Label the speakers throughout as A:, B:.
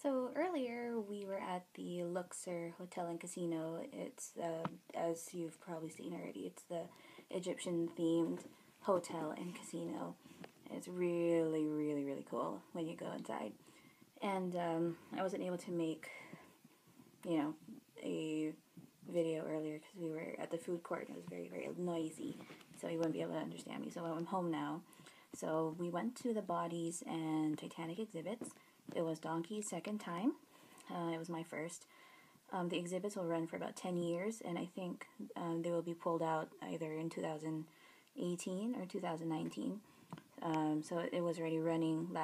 A: So earlier we were at the Luxor Hotel and Casino. It's, as you've probably seen already, it's the Egyptian themed hotel and casino. It's really, really, really cool when you go inside. And I wasn't able to make, you know, a video earlier because we were at the food court and it was very, very noisy. So you wouldn't be able to understand me. So I'm home now. So we went to the Bodies and Titanic exhibits. It was Donkey's second time. It was my first. The exhibits will run for about 10 years, and I think they will be pulled out either in 2018 or 2019. So it was already running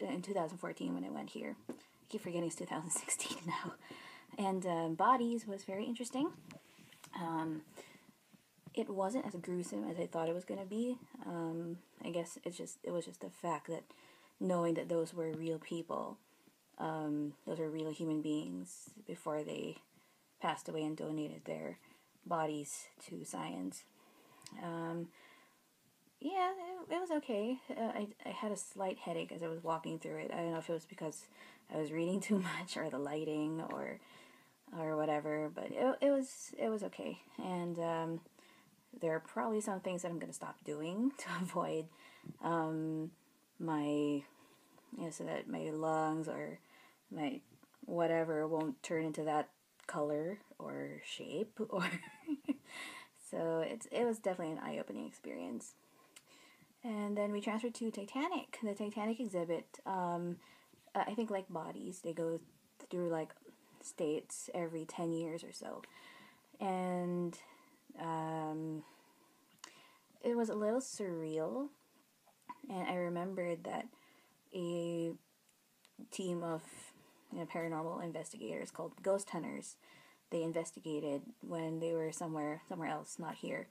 A: in 2014 when I went here. I keep forgetting it's 2016 now. And Bodies was very interesting. It wasn't as gruesome as I thought it was going to be. I guess it was just the fact that knowing that those were real people, those were real human beings before they passed away and donated their bodies to science. Yeah, it was okay. I had a slight headache as I was walking through it. I don't know if it was because I was reading too much or the lighting or whatever, but it was okay. And there are probably some things that I'm going to stop doing to avoid my, so that my lungs or my whatever won't turn into that color or shape or so it was definitely an eye-opening experience. And then we transferred to Titanic, the Titanic exhibit. I think like Bodies, they go through like states every 10 years or so. And it was a little surreal. And I remembered that a team of paranormal investigators called Ghost Hunters, they investigated when they were somewhere else, not here,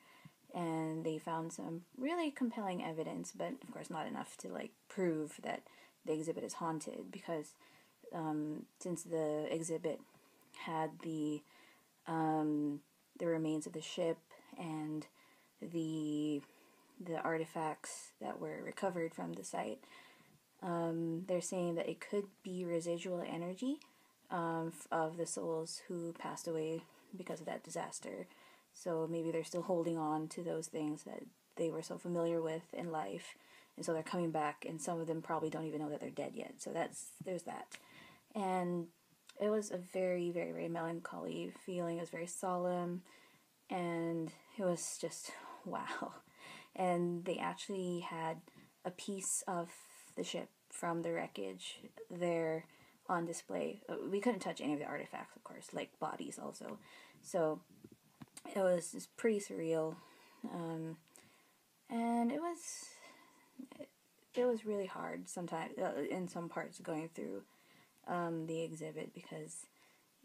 A: and they found some really compelling evidence, but of course not enough to like prove that the exhibit is haunted, because since the exhibit had the remains of the ship and the artifacts that were recovered from the site, they're saying that it could be residual energy of the souls who passed away because of that disaster. So maybe they're still holding on to those things that they were so familiar with in life, and so they're coming back, and some of them probably don't even know that they're dead yet. So there's that. And it was a very, very, very melancholy feeling. It was very solemn, and it was just wow. And they actually had a piece of the ship from the wreckage there on display. We couldn't touch any of the artifacts, of course, like Bodies also. So it was just pretty surreal, and it was really hard sometimes in some parts going through the exhibit, because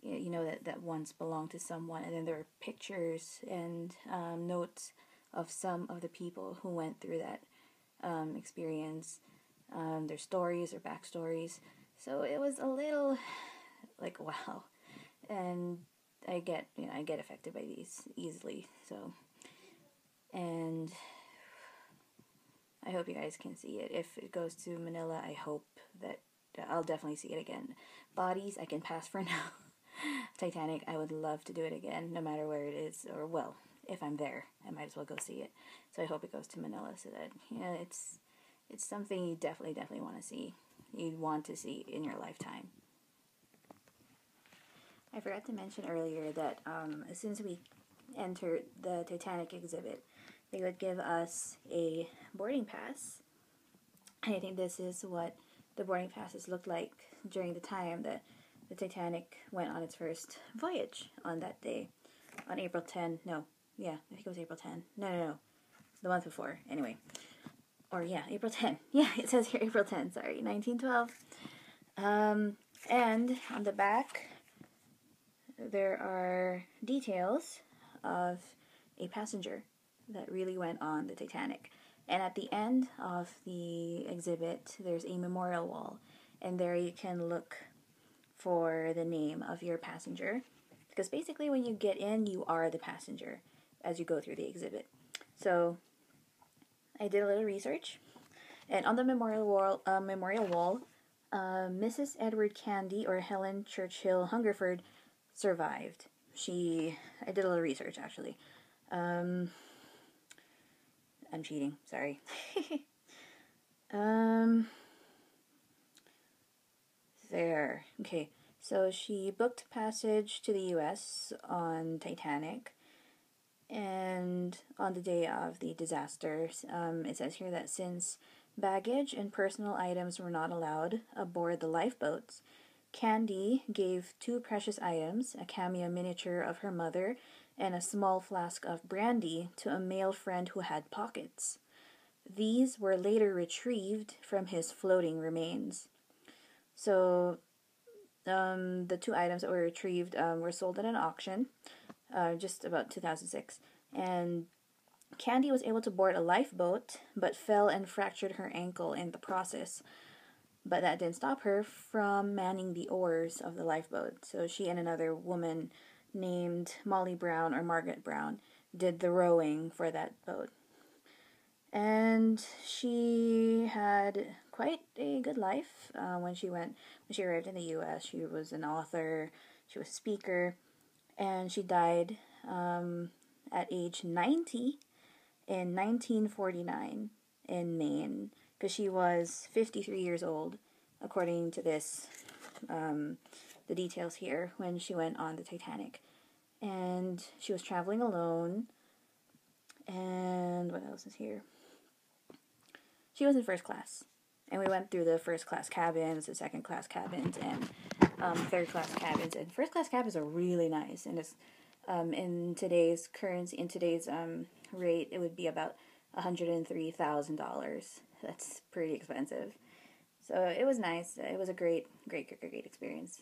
A: you know that once belonged to someone, and then there were pictures and notes of some of the people who went through that experience, their stories or backstories. So it was a little like wow, and I get affected by these easily. So, and I hope you guys can see it. If it goes to Manila, I hope that I'll definitely see it again. Bodies, I can pass for now. Titanic, I would love to do it again, no matter where it is, or well, if I'm there, I might as well go see it. So I hope it goes to Manila, so that it's something you definitely want to see. You'd want to see in your lifetime. I forgot to mention earlier that as soon as we entered the Titanic exhibit, they would give us a boarding pass. I think this is what the boarding passes looked like during the time that the Titanic went on its first voyage on that day, on April 10. No, yeah, I think it was April 10. No, the month before. Anyway, or yeah, April 10. Yeah, it says here April 10. Sorry, 1912. And on the back, there are details of a passenger that really went on the Titanic. And at the end of the exhibit, there's a memorial wall, and there you can look for the name of your passenger, because basically when you get in, you are the passenger as you go through the exhibit. So I did a little research, and on the memorial wall, Mrs. Edward Candy, or Helen Churchill Hungerford, survived. I did a little research actually. I'm cheating, sorry. There. Okay, so she booked passage to the US on Titanic, and on the day of the disaster, it says here that since baggage and personal items were not allowed aboard the lifeboats, Candy gave two precious items, a cameo miniature of her mother and a small flask of brandy, to a male friend who had pockets. These were later retrieved from his floating remains. So, the two items that were retrieved were sold at an auction, just about 2006, and Candy was able to board a lifeboat, but fell and fractured her ankle in the process. But that didn't stop her from manning the oars of the lifeboat. So she and another woman named Molly Brown, or Margaret Brown, did the rowing for that boat. And she had quite a good life when she arrived in the U.S. She was an author, she was a speaker, and she died at age 90 in 1949 in Maine, because she was 53 years old, according to this, the details here, when she went on the Titanic. And she was traveling alone, and what else is here? She was in first class, and we went through the first class cabins, the second class cabins, and third class cabins. And first class cabins are really nice, and it's in today's currency, in today's rate, it would be about $103,000. That's pretty expensive. So it was nice. It was a great experience.